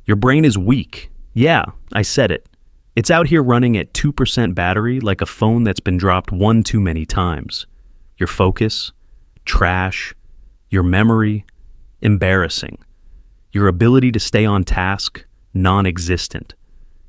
Your brain is weak. Yeah, I said it. It's out here running at 2% battery like a phone that's been dropped one too many times. Your focus, trash. Your memory, embarrassing. Your ability to stay on task, non-existent.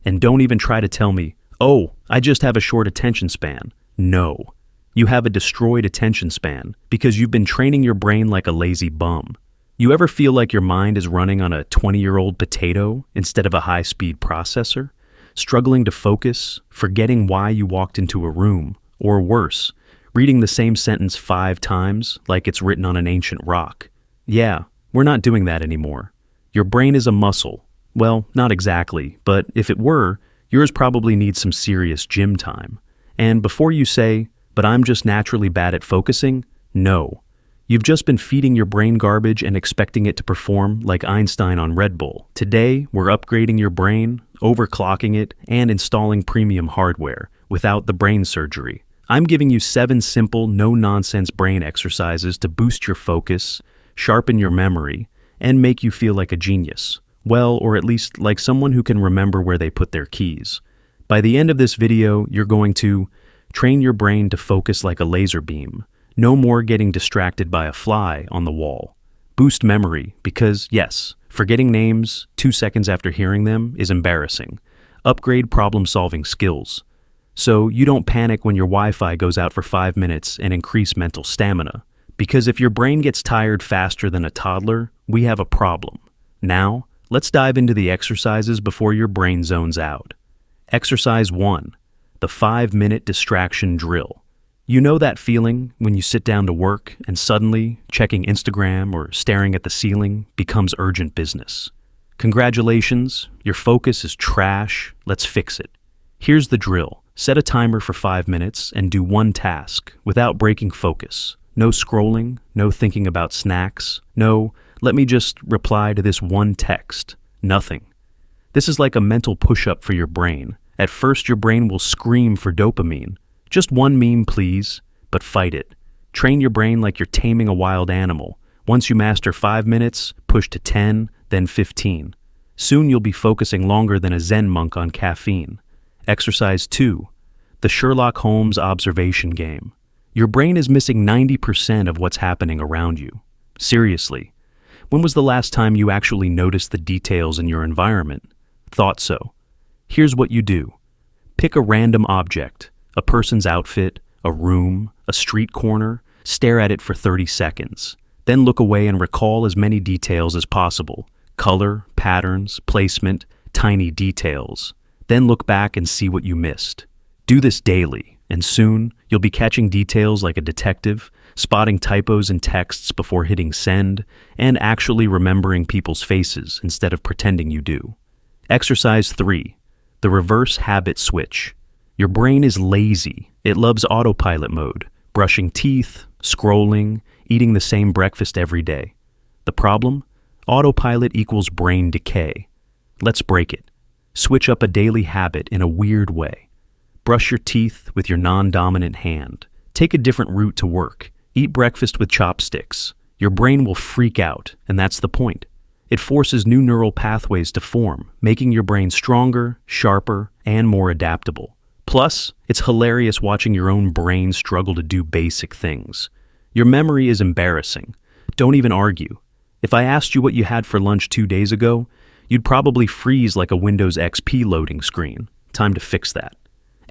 And don't even try to tell me, oh, I just have a short attention span. No. You have a destroyed attention span because you've been training your brain like a lazy bum. You ever feel like your mind is running on a 20-year-old potato instead of a high-speed processor? Struggling to focus, forgetting why you walked into a room, or worse, reading the same sentence 5 times like it's written on an ancient rock. Yeah, we're not doing that anymore. Your brain is a muscle. Well, not exactly, but if it were, yours probably needs some serious gym time. And before you say, but I'm just naturally bad at focusing, no. You've just been feeding your brain garbage and expecting it to perform like Einstein on Red Bull. Today, we're upgrading your brain, overclocking it, and installing premium hardware without the brain surgery. I'm giving you 7 simple, no-nonsense brain exercises to boost your focus, sharpen your memory, and make you feel like a genius. Well, or at least like someone who can remember where they put their keys. By the end of this video, you're going to train your brain to focus like a laser beam. No more getting distracted by a fly on the wall. Boost memory because, yes, forgetting names 2 seconds after hearing them is embarrassing. Upgrade problem-solving skills. So you don't panic when your Wi-Fi goes out for 5 minutes and increase mental stamina. Because if your brain gets tired faster than a toddler, we have a problem. Now, let's dive into the exercises before your brain zones out. Exercise 1. The 5-minute distraction drill. You know that feeling when you sit down to work and suddenly checking Instagram or staring at the ceiling becomes urgent business. Congratulations, your focus is trash. Let's fix it. Here's the drill. Set a timer for 5 minutes and do one task without breaking focus. No scrolling, no thinking about snacks, no, let me just reply to this one text. Nothing. This is like a mental push-up for your brain. At first, your brain will scream for dopamine. Just one meme, please, but fight it. Train your brain like you're taming a wild animal. Once you master 5 minutes, push to 10, then 15. Soon you'll be focusing longer than a Zen monk on caffeine. Exercise 2. The Sherlock Holmes observation game. Your brain is missing 90% of what's happening around you. Seriously. When was the last time you actually noticed the details in your environment? Thought so. Here's what you do. Pick a random object, a person's outfit, a room, a street corner, stare at it for 30 seconds. Then look away and recall as many details as possible. Color, patterns, placement, tiny details. Then look back and see what you missed. Do this daily, and soon you'll be catching details like a detective, spotting typos in texts before hitting send, and actually remembering people's faces instead of pretending you do. Exercise 3. The reverse habit switch. Your brain is lazy. It loves autopilot mode, brushing teeth, scrolling, eating the same breakfast every day. The problem? Autopilot equals brain decay. Let's break it. Switch up a daily habit in a weird way. Brush your teeth with your non-dominant hand. Take a different route to work. Eat breakfast with chopsticks. Your brain will freak out, and that's the point. It forces new neural pathways to form, making your brain stronger, sharper, and more adaptable. Plus, it's hilarious watching your own brain struggle to do basic things. Your memory is embarrassing. Don't even argue. If I asked you what you had for lunch 2 days ago, you'd probably freeze like a Windows XP loading screen. Time to fix that.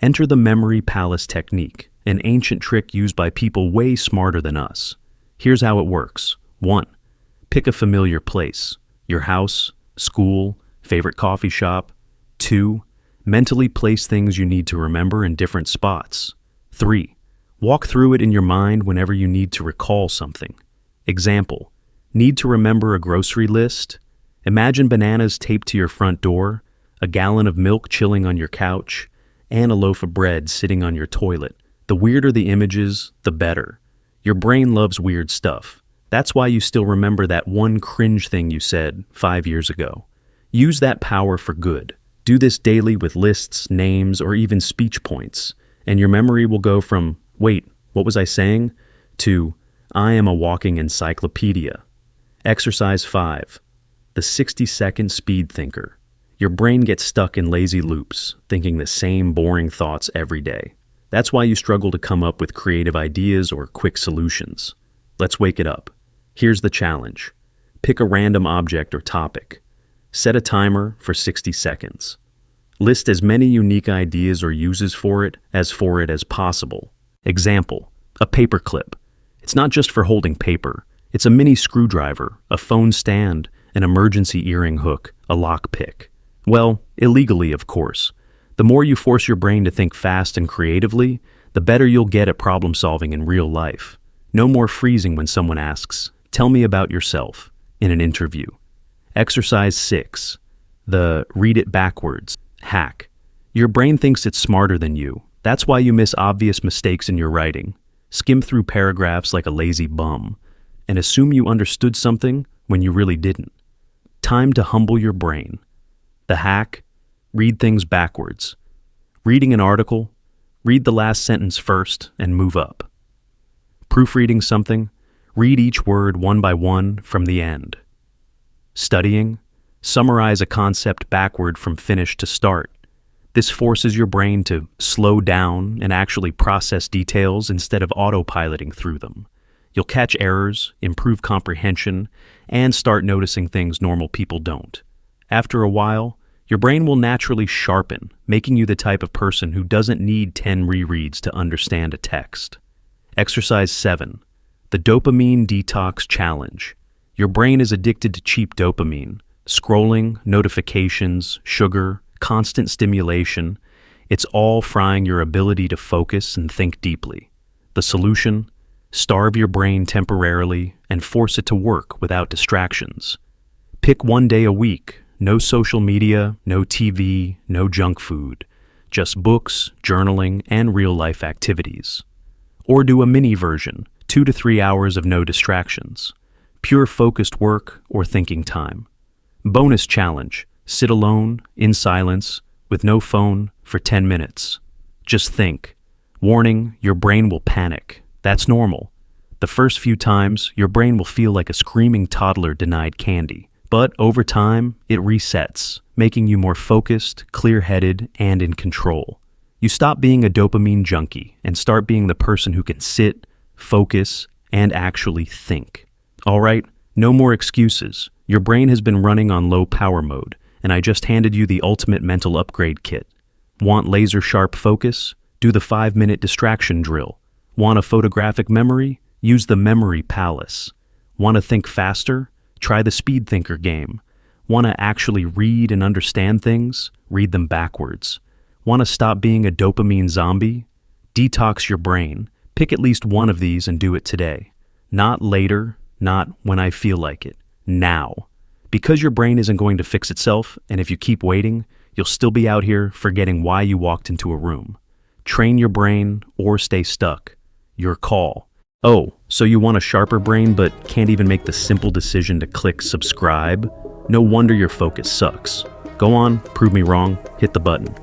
Enter the memory palace technique, an ancient trick used by people way smarter than us. Here's how it works. 1. Pick a familiar place. Your house, school, favorite coffee shop. 2. Mentally place things you need to remember in different spots. 3. Walk through it in your mind whenever you need to recall something. Example, need to remember a grocery list? Imagine bananas taped to your front door, a gallon of milk chilling on your couch, and a loaf of bread sitting on your toilet. The weirder the images, the better. Your brain loves weird stuff. That's why you still remember that one cringe thing you said 5 years ago. Use that power for good. Do this daily with lists, names, or even speech points, and your memory will go from, wait, what was I saying? To, I am a walking encyclopedia. Exercise 5. the 60-second speed thinker. Your brain gets stuck in lazy loops, thinking the same boring thoughts every day. That's why you struggle to come up with creative ideas or quick solutions. Let's wake it up. Here's the challenge. Pick a random object or topic. Set a timer for 60 seconds. List as many unique ideas or uses for it as possible. Example, a paperclip. It's not just for holding paper. It's a mini screwdriver, a phone stand, an emergency earring hook, a lockpick. Well, illegally, of course. The more you force your brain to think fast and creatively, the better you'll get at problem solving in real life. No more freezing when someone asks, "Tell me about yourself," in an interview. Exercise 6. The read it backwards hack. Your brain thinks it's smarter than you. That's why you miss obvious mistakes in your writing. Skim through paragraphs like a lazy bum and assume you understood something when you really didn't. Time to humble your brain. The hack: read things backwards. Reading an article, read the last sentence first and move up. Proofreading something, read each word one by one from the end. Studying, summarize a concept backward from finish to start. This forces your brain to slow down and actually process details instead of autopiloting through them. You'll catch errors, improve comprehension, and start noticing things normal people don't. After a while, your brain will naturally sharpen, making you the type of person who doesn't need 10 rereads to understand a text. Exercise 7. The Dopamine Detox Challenge. Your brain is addicted to cheap dopamine. Scrolling, notifications, sugar, constant stimulation. It's all frying your ability to focus and think deeply. The solution? Starve your brain temporarily and force it to work without distractions. Pick one day a week. No social media, no TV, no junk food. Just books, journaling, and real-life activities. Or do a mini version, 2 to 3 hours of no distractions. Pure focused work or thinking time. Bonus challenge: sit alone, in silence, with no phone, for 10 minutes. Just think. Warning, your brain will panic. That's normal. The first few times, your brain will feel like a screaming toddler denied candy. But over time, it resets, making you more focused, clear-headed, and in control. You stop being a dopamine junkie and start being the person who can sit, focus, and actually think. All right, no more excuses. Your brain has been running on low power mode, and I just handed you the ultimate mental upgrade kit. Want laser-sharp focus? Do the 5-minute distraction drill. Want a photographic memory? Use the memory palace. Want to think faster? Try the speed thinker game. Want to actually read and understand things? Read them backwards. Want to stop being a dopamine zombie? Detox your brain. Pick at least one of these and do it today. Not later, not when I feel like it. Now. Because your brain isn't going to fix itself, and if you keep waiting, you'll still be out here forgetting why you walked into a room. Train your brain or stay stuck. Your call. Oh, so you want a sharper brain but can't even make the simple decision to click subscribe? No wonder your focus sucks. Go on, prove me wrong, hit the button.